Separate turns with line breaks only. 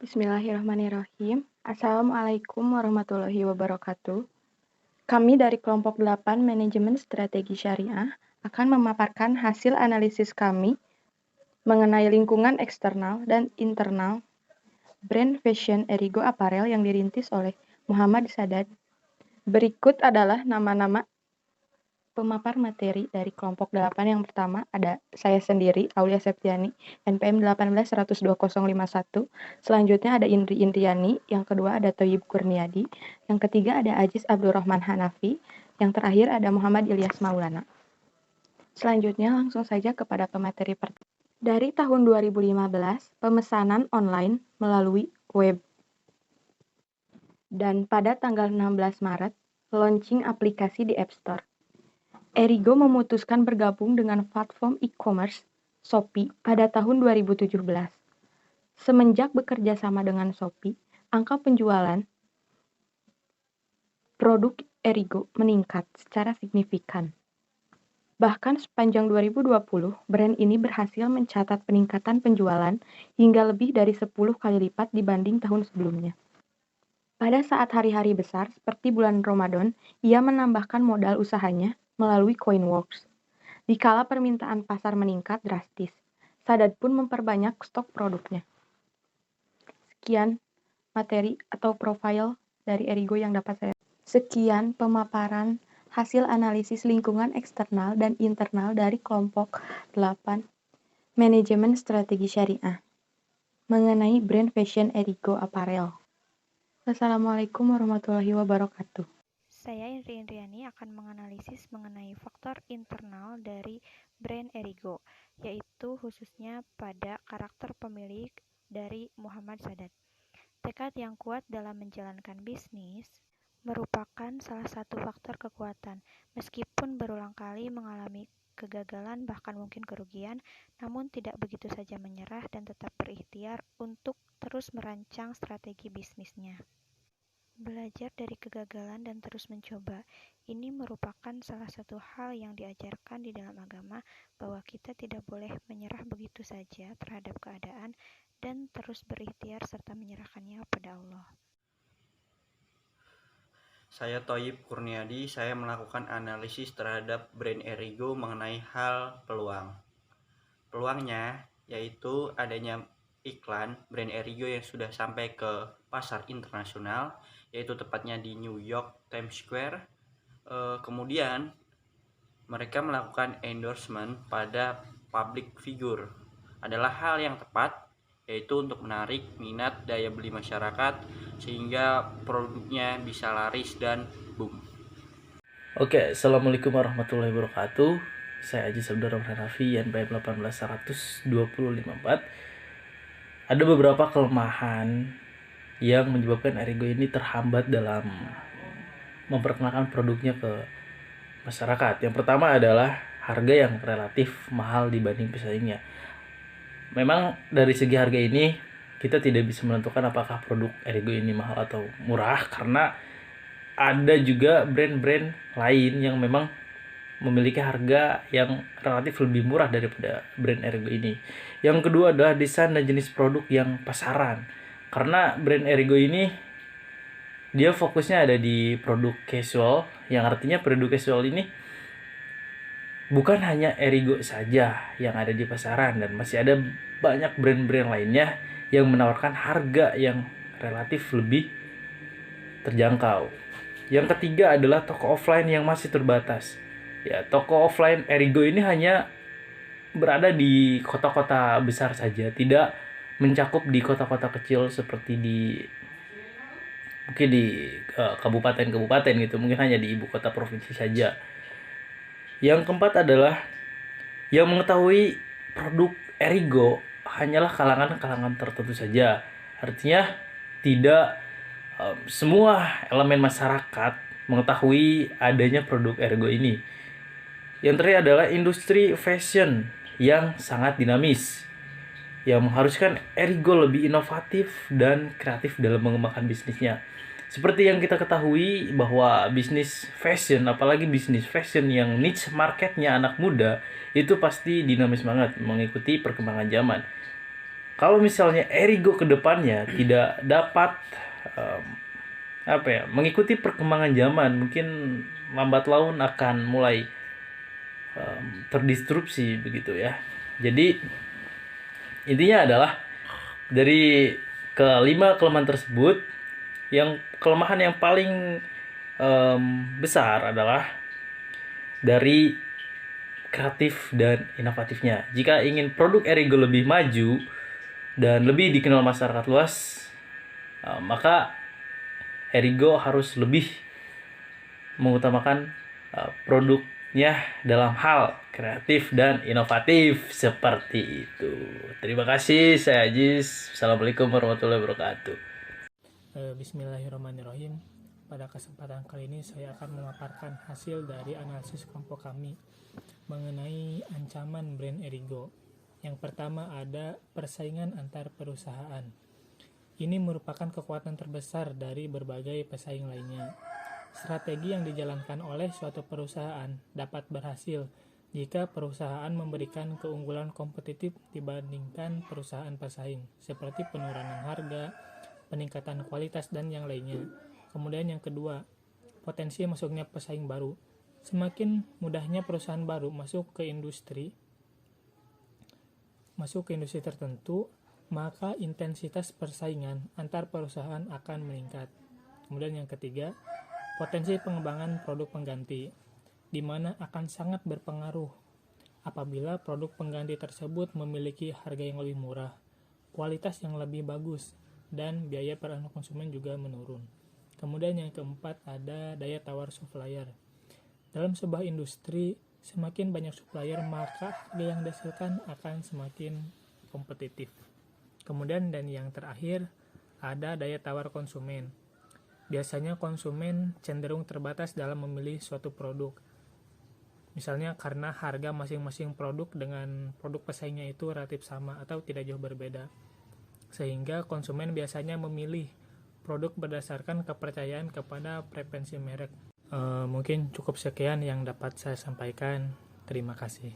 Bismillahirrahmanirrahim. Assalamualaikum warahmatullahi wabarakatuh. Kami dari kelompok 8 Manajemen Strategi Syariah akan memaparkan hasil analisis kami mengenai lingkungan eksternal dan internal brand fashion Erigo Apparel yang dirintis oleh Muhammad Sadat. Berikut adalah nama-nama pemapar materi dari kelompok 8. Yang pertama ada saya sendiri, Aulia Septiani, NPM 18-102-051. Selanjutnya ada Indri Indriani. Yang kedua ada Thoyib Kurniadi. Yang ketiga ada Aziz Abdurrahman Hanafi. Yang terakhir ada Muhammad Ilyas Maulana. Selanjutnya langsung saja kepada pemateri pertama. Dari tahun 2015, pemesanan online melalui web. Dan pada tanggal 16 Maret, launching aplikasi di App Store. Erigo memutuskan bergabung dengan platform e-commerce Shopee pada tahun 2017. Semenjak bekerja sama dengan Shopee, angka penjualan produk Erigo meningkat secara signifikan. Bahkan sepanjang 2020, brand ini berhasil mencatat peningkatan penjualan hingga lebih dari 10 kali lipat dibanding tahun sebelumnya. Pada saat hari-hari besar seperti bulan Ramadan, ia menambahkan modal usahanya melalui Coinworks. Dikala permintaan pasar meningkat drastis, Sadat pun memperbanyak stok produknya. Sekian materi atau profil dari Erigo yang dapat saya. Sekian pemaparan hasil analisis lingkungan eksternal dan internal dari kelompok 8 Manajemen Strategi Syariah mengenai brand fashion Erigo Apparel. Assalamualaikum warahmatullahi wabarakatuh.
Saya Indri Indriani akan menganalisis mengenai faktor internal dari brand Erigo, yaitu khususnya pada karakter pemilik dari Muhammad Sadat. Tekad yang kuat dalam menjalankan bisnis merupakan salah satu faktor kekuatan. Meskipun berulang kali mengalami kegagalan bahkan mungkin kerugian, namun tidak begitu saja menyerah dan tetap berikhtiar untuk terus merancang strategi bisnisnya. Belajar dari kegagalan dan terus mencoba, ini merupakan salah satu hal yang diajarkan di dalam agama bahwa kita tidak boleh menyerah begitu saja terhadap keadaan dan terus berikhtiar serta menyerahkannya kepada Allah.
Saya Thoyib Kurniadi, saya melakukan analisis terhadap brand Erigo mengenai hal peluang. Peluangnya yaitu adanya iklan brand Erigo yang sudah sampai ke pasar internasional, yaitu tepatnya di New York Times Square. Kemudian mereka melakukan endorsement pada public figure adalah hal yang tepat, yaitu untuk menarik minat daya beli masyarakat sehingga produknya bisa laris dan boom.
Oke, Assalamualaikum warahmatullahi wabarakatuh. Saya Aziz Abdurrahman Hanafi, NPM 18-102-054. Ada beberapa kelemahan yang menyebabkan Erigo ini terhambat dalam memperkenalkan produknya ke masyarakat. Yang pertama adalah harga yang relatif mahal dibanding pesaingnya. Memang dari segi harga ini kita tidak bisa menentukan apakah produk Erigo ini mahal atau murah, karena ada juga brand-brand lain yang memang memiliki harga yang relatif lebih murah daripada brand Erigo ini. Yang kedua adalah desain dan jenis produk yang pasaran. Karena brand Erigo ini dia fokusnya ada di produk casual, yang artinya produk casual ini bukan hanya Erigo saja yang ada di pasaran, dan masih ada banyak brand-brand lainnya yang menawarkan harga yang relatif lebih terjangkau. Yang ketiga adalah toko offline yang masih terbatas. Ya, toko offline Erigo ini hanya berada di kota-kota besar saja, tidak mencakup di kota-kota kecil seperti mungkin di kabupaten-kabupaten gitu, mungkin hanya di ibu kota provinsi saja. Yang keempat adalah yang mengetahui produk Erigo hanyalah kalangan-kalangan tertentu saja. Artinya tidak semua elemen masyarakat mengetahui adanya produk Erigo ini. Yang terakhir adalah industri fashion yang sangat dinamis, yang mengharuskan Erigo lebih inovatif dan kreatif dalam mengembangkan bisnisnya. Seperti yang kita ketahui bahwa bisnis fashion, apalagi bisnis fashion yang niche marketnya anak muda, itu pasti dinamis banget mengikuti perkembangan zaman. kalau misalnya Erigo kedepannya tidak dapat mengikuti perkembangan zaman, mungkin lambat laun akan mulai terdistrupsi begitu ya. Jadi intinya adalah dari kelima kelemahan tersebut, yang kelemahan yang paling besar adalah dari kreatif dan inovatifnya. Jika ingin produk Erigo lebih maju dan lebih dikenal masyarakat luas, maka Erigo harus lebih mengutamakan produknya dalam hal kreatif dan inovatif seperti itu. Terima kasih, saya Ajis. Assalamualaikum warahmatullahi wabarakatuh.
Bismillahirrahmanirrahim. Pada kesempatan kali ini saya akan memaparkan hasil dari analisis kelompok kami mengenai ancaman brand Erigo. Yang pertama ada persaingan antar perusahaan. Ini merupakan kekuatan terbesar dari berbagai pesaing lainnya. Strategi yang dijalankan oleh suatu perusahaan dapat berhasil jika perusahaan memberikan keunggulan kompetitif dibandingkan perusahaan pesaing, seperti penurunan harga, peningkatan kualitas, dan yang lainnya. Kemudian yang kedua, potensi masuknya pesaing baru. Semakin mudahnya perusahaan baru masuk ke industri tertentu, maka intensitas persaingan antar perusahaan akan meningkat. Kemudian yang ketiga, potensi pengembangan produk pengganti, di mana akan sangat berpengaruh apabila produk pengganti tersebut memiliki harga yang lebih murah, kualitas yang lebih bagus, dan biaya per anak konsumen juga menurun. Kemudian yang keempat ada daya tawar supplier. Dalam sebuah industri, semakin banyak supplier, maka harga yang dihasilkan akan semakin kompetitif. Kemudian dan yang terakhir ada daya tawar konsumen. Biasanya konsumen cenderung terbatas dalam memilih suatu produk. Misalnya karena harga masing-masing produk dengan produk pesaingnya itu relatif sama atau tidak jauh berbeda. Sehingga konsumen biasanya memilih produk berdasarkan kepercayaan kepada preferensi merek. Mungkin cukup sekian yang dapat saya sampaikan. Terima kasih.